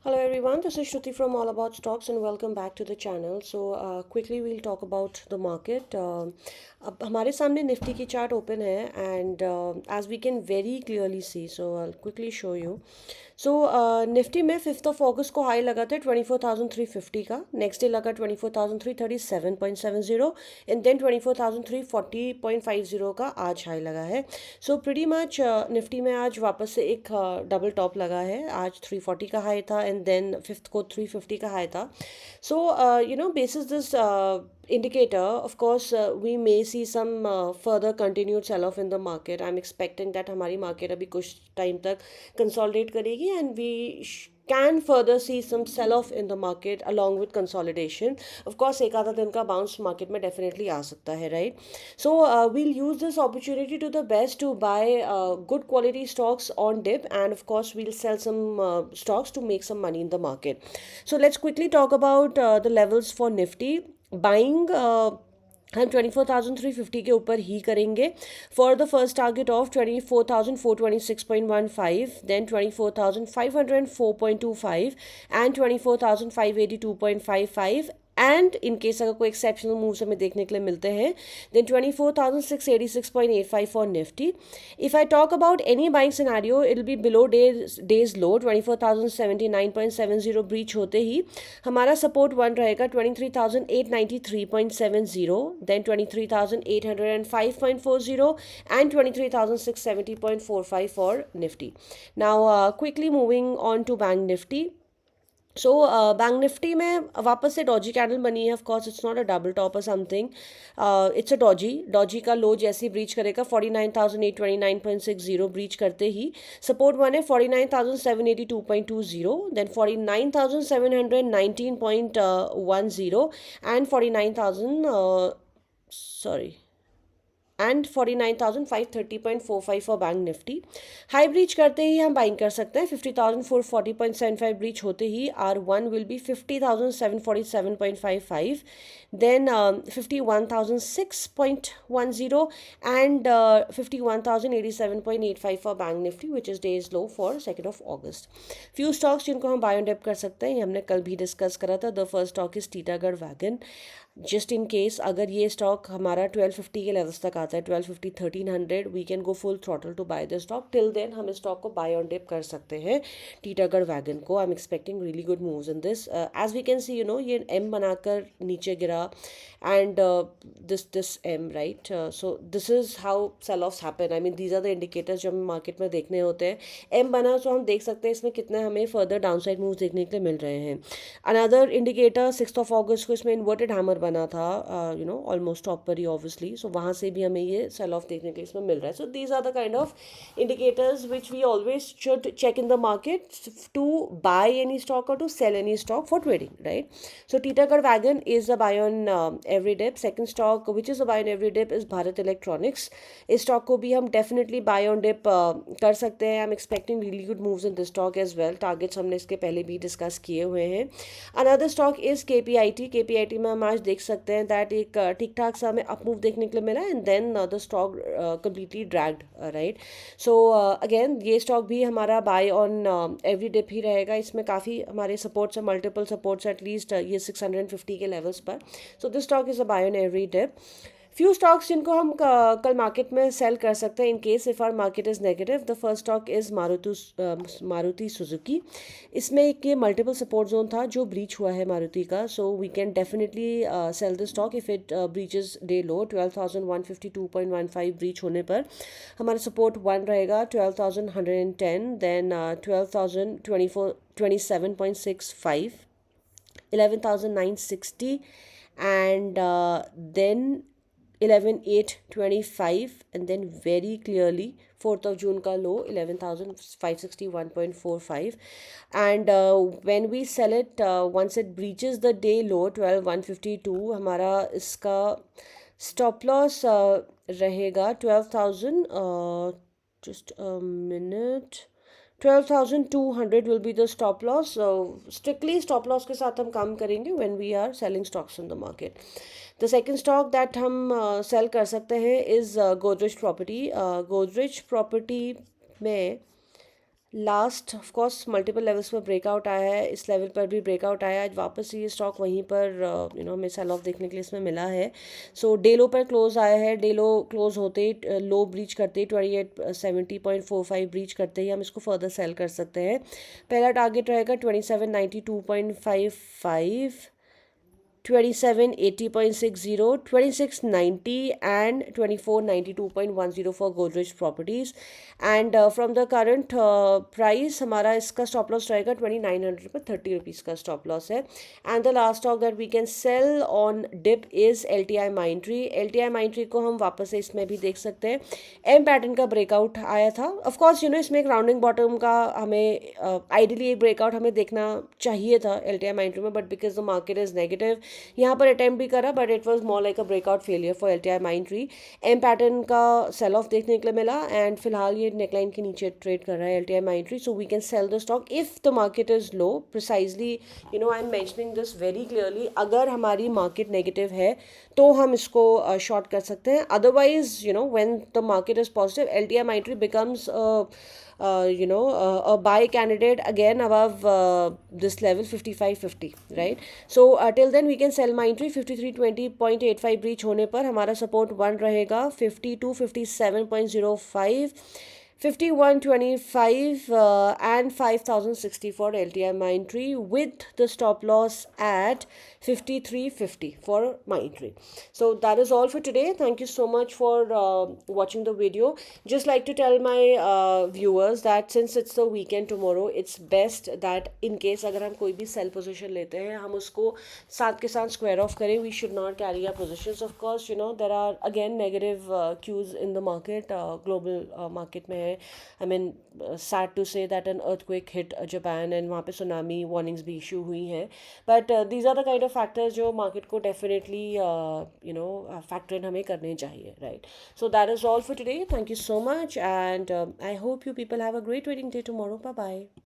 Hello everyone, this is Shruti from All About Stocks and welcome back to the channel. So quickly we'll talk about the market. अब हमारे सामने निफ्टी की chart open है and as we can very clearly see so I quickly show you. So Nifty में 5 अगस्त को high लगा था 24,350 का. नेक्स्ट डे लगा 24,337.70 एंड देन 24,340.50 का आज हाई लगा है. सो प्रीटी मच निफ्टी में आज वापस से एक डबल टॉप लगा है. आज 340 का हाई था एंड देन 5 को 350 का हाई था. सो basis this indicator, of course, we may see some further continued sell off in the market. I'm expecting that हमारी market अभी कुछ time तक consolidate करेगी and we can further see some sell off in the market along with consolidation. Of course एक आधा दिन का bounce market में definitely आ सकता है, right? So we'll use this opportunity to the best to buy good quality stocks on dip, and of course we'll sell some stocks to make some money in the market. So let's quickly talk about the levels for Nifty. Buying हम 24,350 के ऊपर ही करेंगे for the first target of 24,426.15, then 24,504.25 and 24,582.55. And in case अगर कोई exceptional moves हमें देखने के लिए मिलते हैं then 24,686.85 for Nifty. If I talk about any buying scenario it will be below day's low. 24,079.70 breach होते ही हमारा सपोर्ट वन रहेगा 23,893.70, then 23,805.40 and 23,670.45 for Nifty. Now quickly moving on to bank Nifty. So bank Nifty में वापस से डॉजी कैंडल बनी है. Of course it's not a double top और समथिंग, इट्स अ डॉजी का लो जैसे ब्रीच करेगा 49,829.60 ब्रीच करते ही सपोर्ट वन है 49,782.20, then 49,719.10 and 49,000 sorry and 49,530.45 for bank Nifty. High breach करते ही हम बाइंग कर सकते हैं 50,440.75 ब्रीच होते ही R one will be 50,747.55, then 51,006.10 and 51,087.85 for bank Nifty which is day's low for 2 August. Few stocks जिनको हम बाय ऑन डिप कर सकते हैं ये हमने कल भी डिस्कस करा था. The first stock is Titagarh wagon. Just in case अगर ये स्टॉक हमारा 1250 के लेवल्स तक आता है 1250 1300 we can go full throttle to buy the stock. Till then हम इस स्टॉक को बाय ऑन डिप कर सकते हैं टीटागढ़ वैगन को. I am expecting really good moves in this. As we can see ये एम बनाकर नीचे गिरा and this M right. So this is how sell offs happen. I mean these are the indicators जो हमें market में देखने होते हैं. एम बना तो हम देख सकते हैं इसमें कितने हमें फर्दर डाउन साइड मूव्स देखने के लिए मिल रहे हैं. अनदर इंडिकेटर 6 अगस्त को इसमें इन्वर्टेड हैमर बना था ऑलमोस्ट टॉप पर ही ऑब्वियसली. सो वहाँ से भी हमें ये सेल ऑफ देखने के लिए इसमें मिल रहा है. So these are the kind of indicators which we always should check in the market to buy any stock और to sell any stock for trading, right. So Titagarh Wagon is a buy on every dip. Second stock which is a buy on every dip is Bharat Electronics. इस stock को भी हम definitely bye on dip कर सकते हैं. I am expecting really good moves in this stock as well. Targets हमने इसके पहले भी डिस्कस किए हुए हैं. अनदर स्टॉक इज केपीआईटी में हम आज देख सकते हैं दैट एक ठीक ठाक सा हमें अप मूव देखने के लिए मिला and then the stock completely dragged, right. So again ये स्टॉक भी हमारा बाय ऑन एवरी डिप ही रहेगा. इसमें काफ़ी हमारे सपोर्ट्स हैं, मल्टीपल सपोर्ट्स एटलीस्ट ये 650 के लेवल्स पर. So this stock is a buy on every dip. Few stocks जिनको हम कल मार्केट में सेल कर सकते हैं in case if our market is negative. The first stock is Maruti Suzuki. इसमें एक ये मल्टीपल सपोर्ट जोन था जो ब्रीच हुआ है मारुति का. So we can definitely sell the stock if it breaches day low. 12,152.15 breach होने पर हमारा सपोर्ट वन रहेगा 12,110, then 12,027.65, 11,960 and then 11,825 and then very clearly 4th of June का low 11,561.45 and when we sell it once it breaches the day low 12,152 हमारा इसका stop loss रहेगा 12,000 just a minute 12,200 will be the stop loss. So strictly stop loss के साथ हम काम करेंगे when we are selling stocks in the market. The second stock that हम sell कर सकते हैं is Godrej Property. Godrej Property में last of course multiple levels पर ब्रेकआउट आया है, इस लेवल पर भी ब्रेकआउट आया है। आज वापस ये स्टॉक वहीं पर हमें सेल ऑफ देखने के लिए इसमें मिला है। सो डे लो पर क्लोज आया है, डे लो क्लोज होते ही लो ब्रीच करते ही 2870.45 ब्रीच करते ही हम इसको फर्दर सेल कर सकते हैं। पहला टारगेट रहेगा 2792.55, 2780.60, 2690 and 2492.10 for Godrej Properties. And from the current price हमारा इसका स्टॉप लॉस रहेगा 2900 पर 30 रुपीज़ का स्टॉप लॉस है। And the last stock that we can sell on dip is LTI Mindtree। LTI Mindtree को हम वापस से इसमें भी देख सकते हैं। एम पैटर्न का ब्रेकआउट आया था, ऑफ कोर्स इसमें एक राउंडिंग बॉटम का हमें आइडियली एक ब्रेकआउट हमें देखना चाहिए था LTI Mindtree में, but because the market is negative यहाँ पर अटेम्प्ट भी करा, but it was more like a breakout failure for LTI Mindtree। M pattern का सेल ऑफ देखने के लिए मिला एंड फिलहाल ये नेकलाइन के नीचे ट्रेड कर रहा है LTI Mindtree। So we can sell the stock if the market is low. Precisely I am mentioning this very clearly, अगर हमारी मार्केट नेगेटिव है तो हम इसको शॉर्ट कर सकते हैं। Otherwise when the market is positive LTI Mindtree becomes a buy candidate again above this level 5550, right? So till then we can sell Mindtree 5320.85 breach होने पर हमारा सपोर्ट 1 रहेगा 5257.05, 5125 and 5060 for LTI Mindtree with the stop loss at 5350 for Mindtree. So that is all for today. Thank you so much for watching the video. Just like to tell my viewers that since it's the weekend tomorrow, it's best that in case अगर हम कोई भी sell position लेते हैं हम उसको साथ के साथ square off करें. We should not carry our positions. Of course, there are again negative cues in the market, global market में. I mean, sad to say that an earthquake hit Japan and वहाँ पे tsunami warnings भी issue हुई हैं. But these are the kind of factors जो market को definitely factor in हमें करने चाहिए, right? So that is all for today. Thank you so much and I hope you people have a great trading day tomorrow. Bye bye.